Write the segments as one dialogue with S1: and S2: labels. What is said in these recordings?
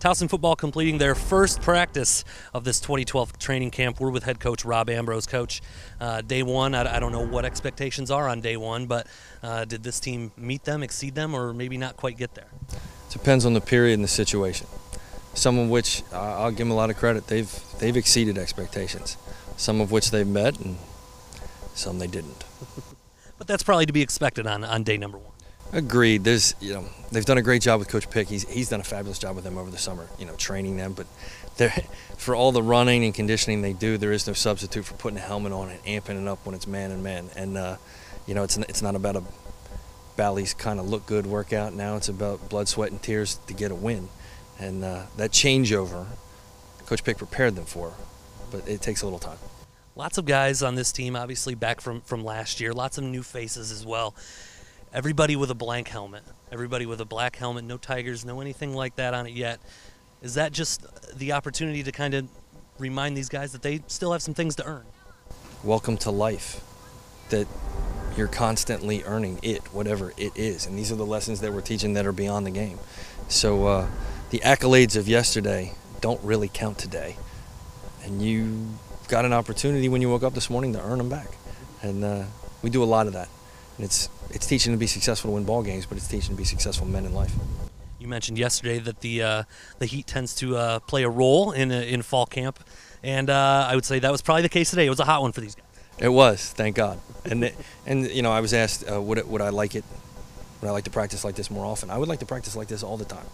S1: Towson football completing their first practice of this 2012 training camp. We're with head coach Rob Ambrose. Coach, day one, I don't know what expectations are on day one, but did this team meet them, exceed them, or maybe not quite get there?
S2: It depends on the period and the situation. Some of which, I'll give them a lot of credit, they've exceeded expectations. Some of which they've met, and some they didn't.
S1: But that's probably to be expected on day number one.
S2: Agreed. They've done a great job with Coach Pick. He's done a fabulous job with them over the summer, training them. But for all the running and conditioning they do, there is no substitute for putting a helmet on and amping it up when it's man and man. And it's not about a Bally's kind of look good workout now. It's about blood, sweat, and tears to get a win. And that changeover, Coach Pick prepared them for, but it takes a little time.
S1: Lots of guys on this team, obviously back from last year. Lots of new faces as well. Everybody with a blank helmet, everybody with a black helmet, no Tigers, no anything like that on it yet. Is that just the opportunity to kind of remind these guys that they still have some things to earn?
S2: Welcome to life, that you're constantly earning it, whatever it is. And these are the lessons that we're teaching that are beyond the game. So the accolades of yesterday don't really count today. And you got an opportunity when you woke up this morning to earn them back. And we do a lot of that. And it's teaching to be successful to win ball games, but it's teaching to be successful men in life. You
S1: mentioned yesterday that the heat tends to play a role in fall camp, and I would say that was probably the case today. It was a hot one for these guys.
S2: It was, thank God. And I was asked would I like to practice like this more often. I would like to practice like this all the time,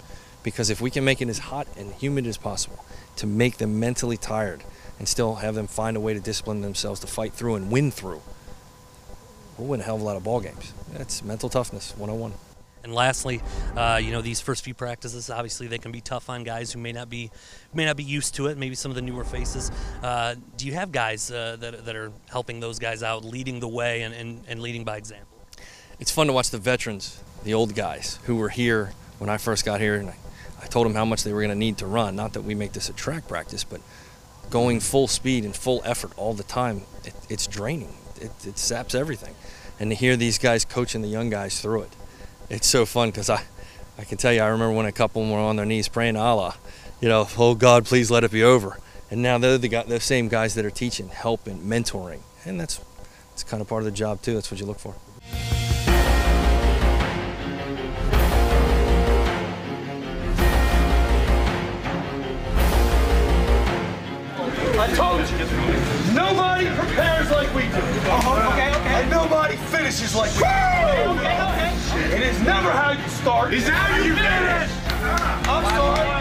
S2: because if we can make it as hot and humid as possible to make them mentally tired and still have them find a way to discipline themselves to fight through and win through, we'll win a hell of a lot of ball games. That's mental toughness 101.
S1: And lastly, these first few practices, obviously they can be tough on guys who may not be used to it. Maybe some of the newer faces. Do you have guys that are helping those guys out, leading the way and leading by example?
S2: It's fun to watch the veterans, the old guys who were here when I first got here, and I told them how much they were going to need to run. Not that we make this a track practice, but going full speed and full effort all the time, it's draining. It saps everything. And to hear these guys coaching the young guys through it, it's so fun, because I can tell you, I remember when a couple were on their knees praying to Allah, oh God, please let it be over. And now they're the same guys that are teaching, helping, mentoring. And it's kind of part of the job too. That's what you look for.
S3: I told you, nobody prepares like we do. Okay. And nobody finishes like we do. Okay. It is never how you start. It's how you finish. I'm sorry.